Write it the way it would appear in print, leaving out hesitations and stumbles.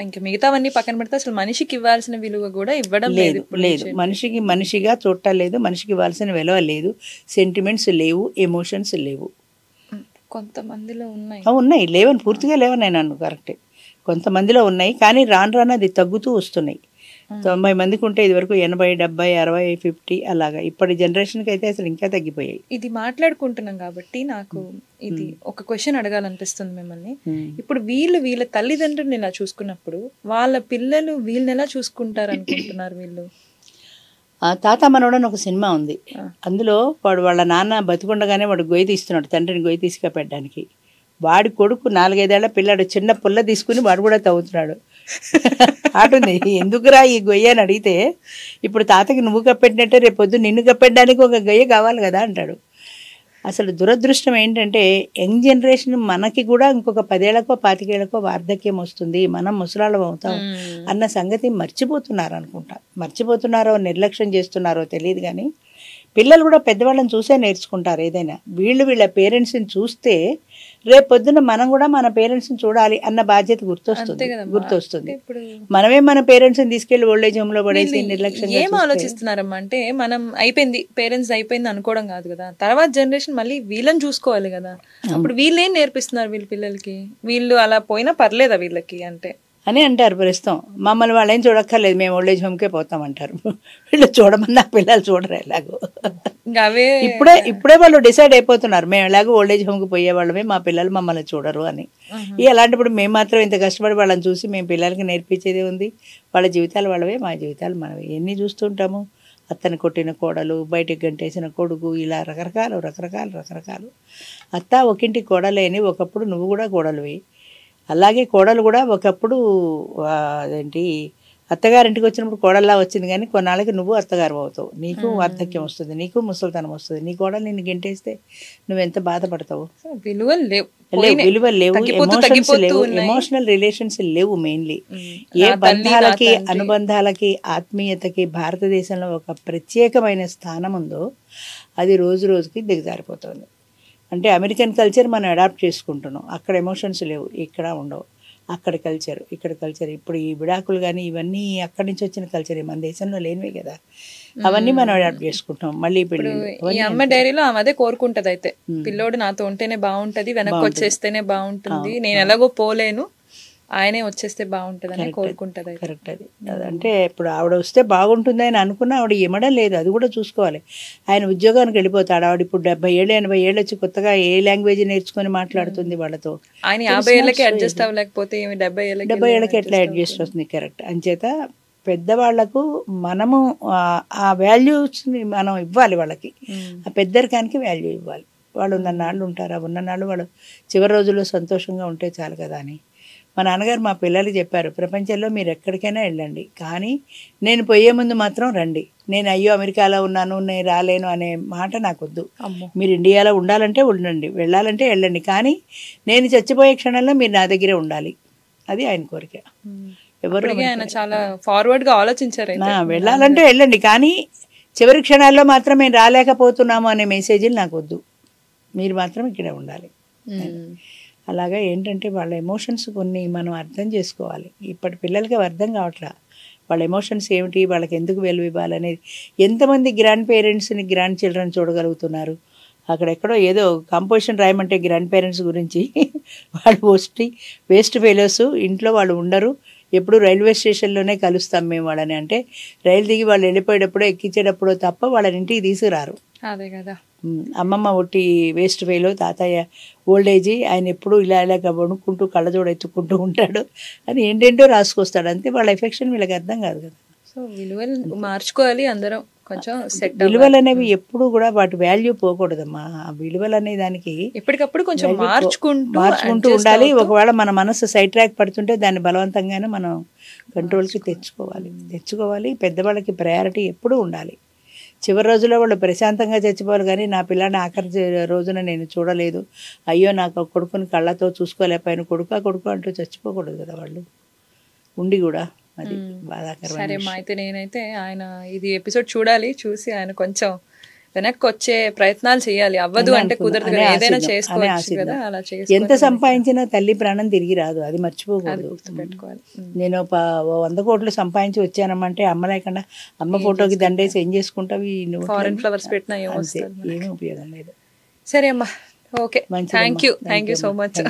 ఇంకా మిగతావన్నీ పక్కన పెడితే అసలు మనిషికి ఇవ్వాల్సిన విలువ కూడా ఇవ్వడం లేదు. మనిషికి మనిషిగా చూడలేదు, మనిషికి ఇవ్వాల్సిన విలువ లేదు, సెంటిమెంట్స్ లేవు, ఎమోషన్స్ లేవు. కొంతమందిలో ఉన్నాయి. ఉన్నాయి, లేవని పూర్తిగా లేవని నేను అన్ను, కరెక్టే. కొంతమందిలో ఉన్నాయి, కానీ రాను రాను అది తగ్గుతూ వస్తున్నాయి. 90 మందికి ఉంటే ఇదివరకు 80, 70, 60, 50 అలాగా. ఇప్పటి జనరేషన్కి అయితే అసలు ఇంకా తగ్గిపోయాయి. ఇది మాట్లాడుకుంటున్నాం కాబట్టి నాకు ఇది ఒక క్వశ్చన్ అడగాలనిపిస్తుంది మిమ్మల్ని. ఇప్పుడు వీళ్ళ తల్లిదండ్రులను ఇలా చూసుకున్నప్పుడు వాళ్ళ పిల్లలు వీళ్ళని ఎలా చూసుకుంటారు అనుకుంటున్నారు వీళ్ళు? తాత మనోడని ఒక సినిమా ఉంది, అందులో వాడు వాళ్ళ నాన్న బతికుండగానే వాడు గొయ్యి తీస్తున్నాడు, తండ్రిని గొయ్యి తీసుకెళ్ళడానికి. వాడి కొడుకు 4-5 ఏళ్ల పిల్లాడు చిన్న పుల్ల తీసుకుని వాడు కూడా తవ్వుతున్నాడు. ఆటుంది, ఎందుకురా ఈ గొయ్య అని అడిగితే, ఇప్పుడు తాతకి నువ్వు కప్పెట్టినట్టే రేపొద్దు నిన్ను కప్పెట్టడానికి ఒక గొయ్య కావాలి కదా అంటాడు. అసలు దురదృష్టం ఏంటంటే యంగ్ జనరేషన్ మనకి కూడా ఇంకొక 10 ఏళ్లకో 25 ఏళ్లకో వార్ధక్యం వస్తుంది, మనం ముసలాళ్ళం అవుతాం అన్న సంగతి మర్చిపోతున్నారు అనుకుంటా. మర్చిపోతున్నారో నిర్లక్ష్యం చేస్తున్నారో తెలియదు, కానీ పిల్లలు కూడా పెద్దవాళ్ళని చూసే నేర్చుకుంటారు ఏదైనా. వీళ్ళ Parents-ని చూస్తే రేపొద్దున మనం కూడా మన Parents-ని చూడాలి అన్న బాధ్యత గుర్తొస్తుంది. మనమే మన Parents-ని తీసుకెళ్లి ఓల్డేజ్ హోమ్ లో పడేసి నిర్లక్ష్యం ఏం ఆలోచిస్తున్నారమ్మా అంటే, మనం అయిపోయింది పేరెంట్స్ అయిపోయింది అనుకోవడం కాదు కదా, తర్వాత జనరేషన్ మళ్ళీ వీళ్ళని చూసుకోవాలి కదా. అప్పుడు వీళ్ళు ఏం నేర్పిస్తున్నారు వీళ్ళ పిల్లలకి? వీళ్ళు అలా పోయినా పర్లేదా వీళ్ళకి అంటే అని అంటారు ప్రస్తుతం. మమ్మల్ని వాళ్ళు ఏం చూడక్కర్లేదు, మేము ఓల్డేజ్ హోమ్కే పోతామంటారు. వీళ్ళు చూడమన్నా పిల్లలు చూడరు ఎలాగో. ఇప్పుడే వాళ్ళు డిసైడ్ అయిపోతున్నారు, మేము ఎలాగో ఓల్డేజ్ హోమ్కి పోయేవాళ్ళమే, మా పిల్లలు మమ్మల్ని చూడరు అని. అలాంటప్పుడు మేము మాత్రం ఇంత కష్టపడి వాళ్ళని చూసి మేము పిల్లలకి నేర్పించేదే ఉంది? వాళ్ళ జీవితాలు వాళ్ళవే, మా జీవితాలు మనవే. ఎన్ని చూస్తుంటాము, అత్తని కొట్టిన కోడలు, బయటికి గంటేసిన కొడుకు, ఇలా రకరకాలు. అత్త ఒకింటి కోడలేని, ఒకప్పుడు నువ్వు కూడా కోడలువి. అలాగే కోడలు కూడా ఒకప్పుడు అదేంటి అత్తగారింటికి వచ్చినప్పుడు కోడల్లా వచ్చింది, కానీ కొన్నాళ్ళకి నువ్వు అత్తగారు అవుతావు, నీకు వార్ధక్యం వస్తుంది, నీకు ముసలితనం వస్తుంది. నీ కోడలు నిన్ను గెంటేస్తే నువ్వెంత బాధపడతావు? విలువలు లేవు, ఎమోషన్స్ లేవు, ఎమోషనల్ రిలేషన్స్ లేవు. మెయిన్లీ ఏ బంధాలకి, అనుబంధాలకి, ఆత్మీయతకి భారతదేశంలో ఒక ప్రత్యేకమైన స్థానం ఉందో అది రోజు రోజుకి దిగజారిపోతుంది. అంటే అమెరికన్ కల్చర్ మనం అడాప్ట్ చేసుకుంటున్నాం, అక్కడ ఎమోషన్స్ లేవు, ఇక్కడ ఉండవు. అక్కడ కల్చర్, ఇక్కడ కల్చర్. ఇప్పుడు ఈ విడాకులు కానీ ఇవన్నీ అక్కడి నుంచి వచ్చిన కల్చర్, మన దేశంలో లేనివే కదా. అవన్నీ మనం అడాప్ట్ చేసుకుంటాం. మళ్ళీ ఇప్పుడు ఈ అమ్మ డైరీలో ఆమె అదే కోరుకుంటది, అయితే పిల్లోడు నాతో ఉంటేనే బాగుంటది, వెనక్కి వచ్చేస్తేనే బాగుంటుంది, నేను ఎలాగో పోలేను, ఆయనే వచ్చేస్తే బాగుంటుందని కోరుకుంటది. కరెక్ట్. అది అంటే ఇప్పుడు ఆవిడ వస్తే బాగుంటుంది అని అనుకున్నా ఆవిడ ఇమ్మడం లేదు, అది కూడా చూసుకోవాలి. ఆయన ఉద్యోగానికి వెళ్ళిపోతాడు, ఆవిడ ఇప్పుడు 70 ఏళ్ళు 80 ఏళ్ళు వచ్చి కొత్తగా ఏ లాంగ్వేజ్ నేర్చుకొని మాట్లాడుతుంది వాళ్ళతో. ఆయన 50 ఏళ్ళకి అడ్జస్ట్ అవ్వలేకపోతే 70 ఏళ్ళకి ఎట్లా అడ్జస్ట్ వస్తుంది? కరెక్ట్. అంచేత పెద్దవాళ్లకు మనము ఆ వాల్యూస్ని మనం ఇవ్వాలి, వాళ్ళకి ఆ పెద్దరికానికి వాల్యూ ఇవ్వాలి. వాళ్ళు ఉన్ననాళ్ళు ఉంటారు, ఆ ఉన్ననాళ్ళు వాళ్ళు చివరి రోజుల్లో సంతోషంగా ఉంటే చాలు కదా అని. మా నాన్నగారు మా పిల్లలకి చెప్పారు, ప్రపంచంలో మీరు ఎక్కడికైనా వెళ్ళండి, కానీ నేను పోయే ముందు మాత్రం రండి. నేను అయ్యో అమెరికాలో ఉన్నాను, నేను రాలేను అనే మాట నాకొద్దు. మీరు ఇండియాలో ఉండాలంటే ఉండండి, వెళ్ళాలంటే వెళ్ళండి, కానీ నేను చచ్చిపోయే క్షణంలో మీరు నా దగ్గరే ఉండాలి. అది ఆయన కోరిక. ఎవరు చాలా ఫార్వర్డ్ గా ఆలోచించారు. వెళ్ళాలంటే వెళ్ళండి, కానీ చివరి క్షణాల్లో మాత్రం మేము రాలేకపోతున్నాము అనే మెసేజ్లు నాకు వద్దు, మీరు మాత్రం ఇక్కడే ఉండాలి. అలాగా ఏంటంటే వాళ్ళ ఎమోషన్స్ కొన్ని మనం అర్థం చేసుకోవాలి. ఇప్పటి పిల్లలకి అర్థం కావట్లా వాళ్ళ ఎమోషన్స్ ఏమిటి, వాళ్ళకి ఎందుకు విలువ ఇవ్వాలనేది. ఎంతమంది గ్రాండ్ పేరెంట్స్ని గ్రాండ్ చిల్డ్రన్ చూడగలుగుతున్నారు? అక్కడెక్కడో ఏదో కంపోజిషన్ రాయమంటే గ్రాండ్ పేరెంట్స్ గురించి వాళ్ళు వేస్ట్ ఫెలోస్, ఇంట్లో వాళ్ళు ఉండరు, ఎప్పుడు రైల్వే స్టేషన్లోనే కలుస్తాం మేము వాళ్ళని. అంటే రైలు దిగి వాళ్ళు వెళ్ళిపోయేటప్పుడో ఎక్కించేటప్పుడో తప్ప వాళ్ళని ఇంటికి తీసుకురారు. అదే కదా. అమ్మమ్మ ఒట్టి వేస్ట్ ఫెయిలో, తాతయ్య ఓల్డ్ ఏజ్, ఆయన ఎప్పుడు ఇలా వణుక్కుంటూ కళ్ళజోడు ఎత్తుకుంటూ ఉంటాడు అని ఏంటేంటో రాసుకొస్తాడు. అంతే, వాళ్ళ ఎఫెక్షన్ వీళ్ళకి అర్థం కాదు కదా. సో విలువలు మార్చుకోవాలి అందరం, కొంచెం సెట్. విలువలు అనేవి ఎప్పుడు కూడా వాటి వాల్యూ పోకూడదమ్మా. ఆ విలువలు అనే దానికి ఎప్పటికప్పుడు కొంచెం మార్చుకుంటూ ఉండాలి. ఒకవేళ మన మనసు సైడ్ ట్రాక్ పడుతుంటే దాన్ని బలవంతంగానే మనం కంట్రోల్కి తెచ్చుకోవాలి. పెద్దవాళ్ళకి ప్రయారిటీ ఎప్పుడూ ఉండాలి. చివరి రోజుల్లో వాళ్ళు ప్రశాంతంగా చచ్చిపోవాలి, కానీ నా పిల్లాన్ని ఆఖరి రోజున నేను చూడలేదు, అయ్యో నాకు కొడుకుని కళ్ళతో చూసుకోలేకపోయిన కొడుకు అంటూ చచ్చిపోకూడదు కదా వాళ్ళు ఉండి కూడా. అది బాధాకరం. సరే అయితే నేనైతే ఆయన ఇది ఎపిసోడ్ చూడాలి, చూసి ఆయన కొంచెం వెనక్కి వచ్చే ప్రయత్నాలు చేయాలి. అవ్వదు అంటే కుదరదు కదా, ఏదైనా చేసుకోవచ్చు కదా, అలా ఎంత సంపాదించినా తల్లి ప్రాణం తిరిగి రాదు, అది మర్చిపోకూడదు. గుర్తుపెట్టుకోవాలి. నేను 100 కోట్లు సంపాదించి వచ్చానమంటే అమ్మ లేకుండా అమ్మ ఫోటోకి దండేసి ఏం చేసుకుంటావు, ఫారెన్ ఫ్లవర్స్ పెట్టినా ఏమీ ఉపయోగం లేదు. సరే అమ్మా, okay, thank you so much.